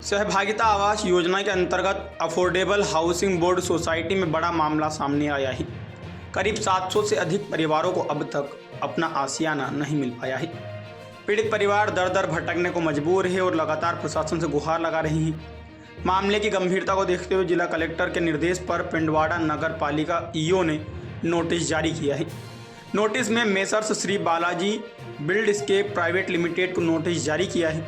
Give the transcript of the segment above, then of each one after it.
सहभागिता आवास योजना के अंतर्गत अफोर्डेबल हाउसिंग बोर्ड सोसाइटी में बड़ा मामला सामने आया है। करीब 700 से अधिक परिवारों को अब तक अपना आशियाना नहीं मिल पाया है। पीड़ित परिवार दर दर भटकने को मजबूर है और लगातार प्रशासन से गुहार लगा रही हैं। मामले की गंभीरता को देखते हुए जिला कलेक्टर के निर्देश पर पिंडवाड़ा नगर पालिका ईओ ने नोटिस जारी किया है। नोटिस में messrs Shri Balaji Buildscape private limited को नोटिस जारी किया है।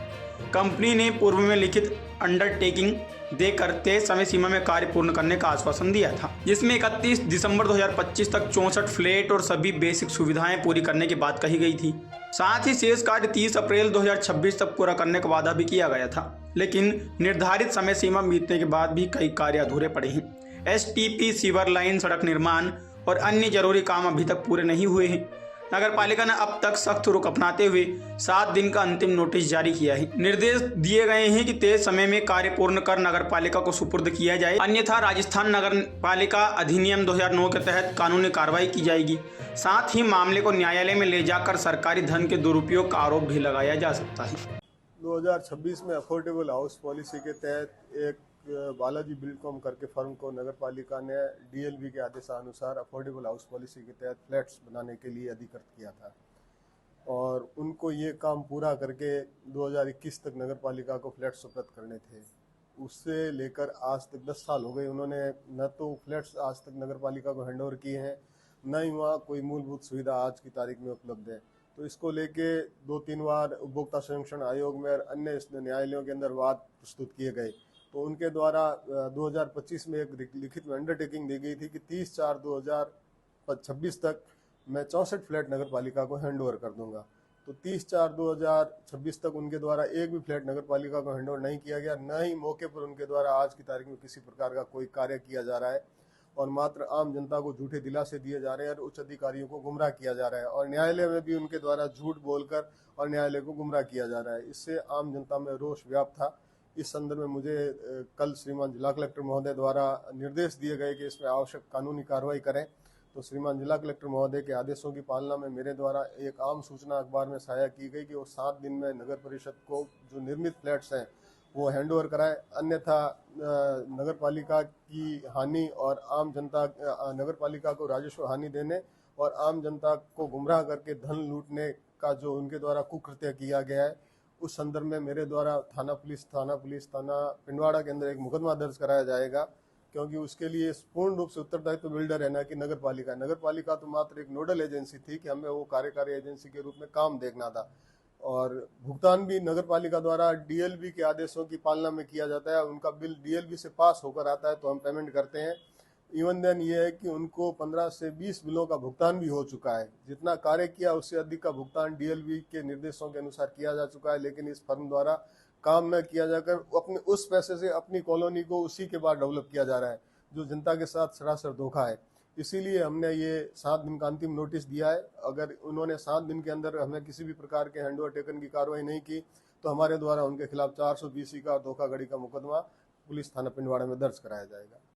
कंपनी ने पूर्व में लिखित अंडरटेकिंग देकर तय समय सीमा में कार्य पूर्ण करने का आश्वासन दिया था, जिसमें 31 दिसंबर 2025 तक 64 फ्लैट और सभी बेसिक सुविधाएं पूरी करने की बात कही गई थी। साथ ही शेष कार्य 30 अप्रैल 2026 तक पूरा करने का वादा भी किया गया था, लेकिन निर्धारित समय सीमा बीतने के बाद भी कई कार्य अधूरे पड़े हैं। एसटीपी, सीवर लाइन, सड़क निर्माण और अन्य जरूरी काम अभी तक पूरे नहीं हुए हैं। नगर पालिका ने अब तक सख्त रुख अपनाते हुए 7 दिन का अंतिम नोटिस जारी किया है। निर्देश दिए गए हैं कि तय समय में कार्य पूर्ण कर नगर पालिका को सुपुर्द किया जाए, अन्यथा राजस्थान नगर पालिका अधिनियम 2009 के तहत कानूनी कार्रवाई की जाएगी। साथ ही मामले को न्यायालय में ले जाकर सरकारी धन के दुरुपयोग का आरोप भी लगाया जा सकता है। 2026 में अफोर्डेबल हाउस पॉलिसी के तहत एक बालाजी बिल्डकॉम करके फर्म को नगर पालिका ने डीएलबी के आदेशानुसार अफोर्डेबल हाउस पॉलिसी के तहत फ्लैट्स बनाने के लिए अधिकृत किया था और उनको ये काम पूरा करके 2021 तक नगर पालिका को फ्लैट्स सुपुर्द करने थे। उससे लेकर आज तक 10 साल हो गए। उन्होंने न तो फ्लैट्स आज तक नगर पालिका को हैंड ओवर किए हैं, न ही वहाँ कोई मूलभूत सुविधा आज की तारीख में उपलब्ध है। तो इसको लेके 2-3 बार उपभोक्ता संरक्षण आयोग में और अन्य न्यायालयों के अंदर वाद प्रस्तुत किए गए। तो उनके द्वारा 2025 में एक लिखित में अंडरटेकिंग दी गई थी कि 30/4/2026 तक मैं 64 फ्लैट नगर पालिका को हैंड ओवर कर दूंगा। तो 30/4/2026 तक उनके द्वारा एक भी फ्लैट नगर पालिका को हैंड ओवर नहीं किया गया, न ही मौके पर उनके द्वारा आज की तारीख में किसी प्रकार का कोई कार्य किया जा रहा है और मात्र आम जनता को झूठे दिलासे दिए जा रहे हैं और उच्च अधिकारियों को गुमराह किया जा रहा है और न्यायालय में भी उनके द्वारा झूठ बोलकर और न्यायालय को गुमराह किया जा रहा है। इससे आम जनता में रोष व्याप्त था। इस संदर्भ में मुझे कल श्रीमान जिला कलेक्टर महोदय द्वारा निर्देश दिए गए कि इसमें आवश्यक कानूनी कार्रवाई करें। तो श्रीमान जिला कलेक्टर महोदय के आदेशों की पालना में मेरे द्वारा एक आम सूचना अखबार में शाया की गई कि वो 7 दिन में नगर परिषद को जो निर्मित फ्लैट्स हैं वो हैंड ओवर कराए, अन्यथा नगर पालिका की हानि और आम जनता नगर पालिका को राजस्व हानि देने और आम जनता को गुमराह करके धन लूटने का जो उनके द्वारा कुकृत्य किया गया है, उस संदर्भ में मेरे द्वारा थाना पिंडवाड़ा के अंदर एक मुकदमा दर्ज कराया जाएगा, क्योंकि उसके लिए पूर्ण रूप से उत्तरदायित्व बिल्डर है ना कि नगर पालिका। नगर पालिका तो मात्र एक नोडल एजेंसी थी कि हमें वो कार्यकारी एजेंसी के रूप में काम देखना था और भुगतान भी नगर पालिका द्वारा डीएलबी के आदेशों की पालना में किया जाता है। उनका बिल डीएलबी से पास होकर आता है तो हम पेमेंट करते हैं। इवन देन ये है कि उनको 15 से 20 बिलों का भुगतान भी हो चुका है। जितना कार्य किया उससे अधिक का भुगतान डीएलबी के निर्देशों के अनुसार किया जा चुका है, लेकिन इस फर्म द्वारा काम न किया जाकर अपने उस पैसे से अपनी कॉलोनी को उसी के बाद डेवलप किया जा रहा है, जो जनता के साथ सरासर धोखा है। इसीलिए हमने ये 7 दिन का अंतिम नोटिस दिया है। अगर उन्होंने 7 दिन के अंदर हमें किसी भी प्रकार के हैंड ओवर टेकन की कार्रवाई नहीं की तो हमारे द्वारा उनके खिलाफ 420 का धोखाधड़ी का मुकदमा पुलिस थाना पिंडवाड़ा में दर्ज कराया जाएगा।